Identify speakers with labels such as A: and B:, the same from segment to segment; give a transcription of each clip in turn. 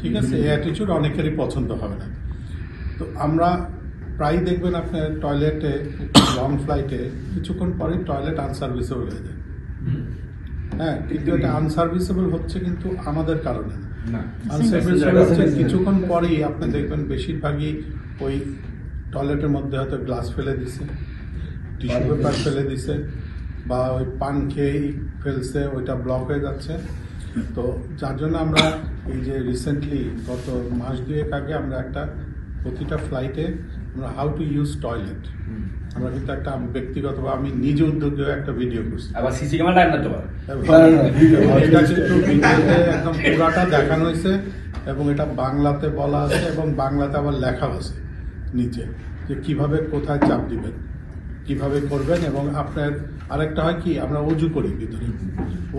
A: ঠিক আছে, এই অ্যাটিটিউড অনেকেরই পছন্দ হবে না। তো আমরা প্রায় দেখবেন আপনার টয়লেটে লং ফ্লাইটে কিছুক্ষণ পরেই টয়লেট আনসার্ভিসেবল হয়ে যায়। হ্যাঁ, কিন্তু এটা আনসার্ভিসেবল হচ্ছে কিন্তু আমাদের কারণে না, আনসার্ভিসেবল হচ্ছে কিছুক্ষণ পরেই আপনি দেখবেন বেশিরভাগই ওই টয়লেটের মধ্যে হয়তো গ্লাস ফেলে দিছে, টিস্যু পেপার ফেলে দিছে, বা ওই পান খেয়ে ফেলছে, ওইটা ব্লক হয়ে যাচ্ছে। তো যার জন্য আমরা এই যে রিসেন্টলি গত মাস দুয়েক আগে আমরা একটা প্রতিটা ফ্লাইটে আমরা হাউ টু ইউজ টয়লেট আমরা কিন্তু একটা ব্যক্তিগত বা আমি নিজ উদ্যোগে একটা ভিডিও করছি।
B: আবার সিসি ক্যামেরা না তো
A: এটা কিন্তু ভিডিওতে একদম পুরাটা দেখানো হয়েছে এবং এটা বাংলাতে বলা আছে এবং বাংলাতে আবার লেখা আছে নিচে যে কিভাবে কোথায় চাপ দিবেন, কিভাবে করবেন। এবং আপনার আরেকটা হয় কি, আমরা উজু করি ভিতরে,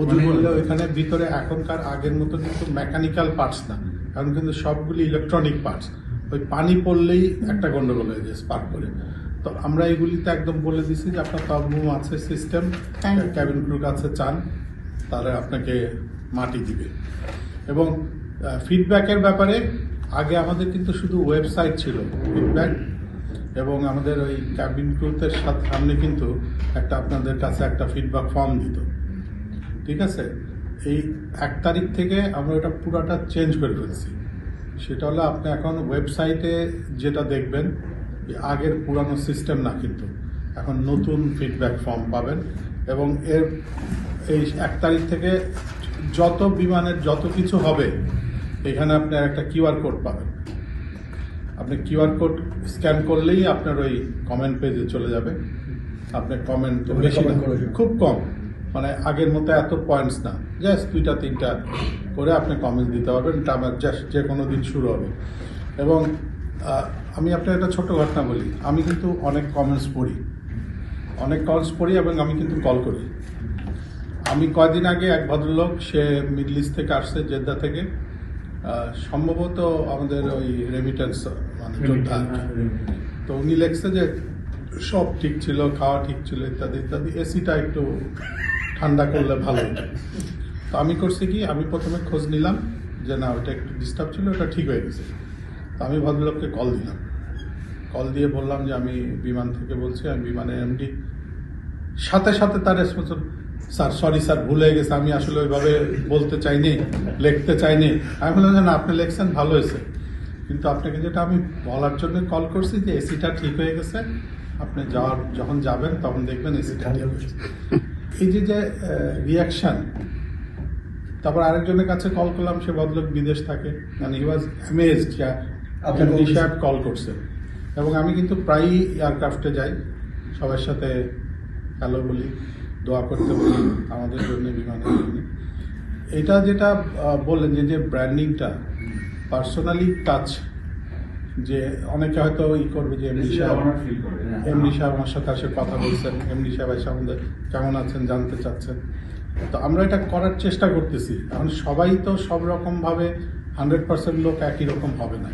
A: উজু করলে ওইখানে ভিতরে এখনকার আগের মতো কিন্তু মেকানিক্যাল পার্টস না, কারণ কিন্তু সবগুলি ইলেকট্রনিক পার্টস। ওই পানি পড়লেই একটা গন্ডগোল হয়ে যায় স্পার্ক করে। তো আমরা এগুলিতে একদম বলে দিছি যে আপনার তবরুম আছে সিস্টেম, ক্যাবিন ক্রু কাছে চান, তারা আপনাকে মাটি দিবে। এবং ফিডব্যাকের ব্যাপারে আগে আমাদের কিন্তু শুধু ওয়েবসাইট ছিল ফিডব্যাক, এবং আমাদের ওই ক্যাবিন ক্রুতে সামনে কিন্তু একটা আপনাদের কাছে একটা ফিডব্যাক ফর্ম দিত। ঠিক আছে, এই 1 তারিখ থেকে আমরা ওটা পুরোটা চেঞ্জ করে ফেলছি। সেটা হলো আপনি এখন ওয়েবসাইটে যেটা দেখবেন আগের পুরানো সিস্টেম না, কিন্তু এখন নতুন ফিডব্যাক ফর্ম পাবেন। এবং এর এই 1 তারিখ থেকে যত বিমানের যত কিছু হবে এখানে আপনি একটা কিউআর কোড পাবেন। আপনি কিউআর কোড স্ক্যান করলেই আপনার ওই কমেন্ট পেজে চলে যাবে। আপনার কমেন্ট বেশি না, খুব কম, মানে আগের মতো এত পয়েন্টস না, জাস্ট 2-3টা করে আপনি কমেন্ট দিতে পারবেন। এটা আমার জাস্ট যে কোনো দিন শুরু হবে। এবং আমি আপনার একটা ছোট ঘটনা বলি, আমি কিন্তু অনেক কমেন্টস পড়ি এবং আমি কিন্তু কল করি। আমি কয়দিন আগে এক ভদ্রলোক, সে মিডল ইস্ট থেকে আসছে, জেদ্দা থেকে, সম্ভবত আমাদের ওই রেমিটেন্স মানে যোদ্ধা। তো উনি লেখছে যে সব ঠিক ছিল, খাওয়া ঠিক ছিল, ইত্যাদি ইত্যাদি, এসিটা একটু ঠান্ডা করলে ভালো হতো। তো আমি করছি কি, আমি প্রথমে খোঁজ নিলাম যে না, ওটা একটু ডিস্টার্ব ছিল, ওটা ঠিক হয়ে গেছে। তো আমি ভদ্রলোককে কল দিলাম, কল দিয়ে বললাম যে আমি বিমান থেকে বলছি, আমি বিমানের এমডি। সাথে সাথে তার রেসপন্স, স্যার সরি স্যার, ভুল হয়ে গেছে, আমি আসলে ওইভাবে বলতে চাইনি, লিখতে চাইনি। আমি বললাম যে না, আপনি লিখছেন ভালো হয়েছে, কিন্তু আপনাকে যেটা আমি বলার জন্য কল করছি যে এসিটা ঠিক হয়ে গেছে, আপনি যখন যাবেন তখন দেখবেন এসিটা ঠিক হয়েছে। এই যে রিয়াকশন। তারপর আরেকজনের কাছে কল করলাম, সে ভদ্রলোক বিদেশ থাকে, মানে হি ওয়াজ অ্যামেজড সাহেব কল করছে। এবং আমি কিন্তু প্রায়ই এয়ারক্রাফটে যাই, সবার সাথে হ্যালো বলি, দোয়া করতে বলি আমাদের জন্য, বিমানের জন্য। এটা যেটা বললেন যে ব্র্যান্ডিংটা, পার্সোনালি টাচ, যে অনেকে হয়তো করবে যে এমডি সাহেব আমার সাথে আসে কথা বলছেন, এমডি সাহেব এসে আমাদের কেমন আছেন জানতে চাচ্ছেন। তো আমরা এটা করার চেষ্টা করতেছি। এখন সবাই তো সব রকম ভাবে 100% লোক একই রকম হবে না।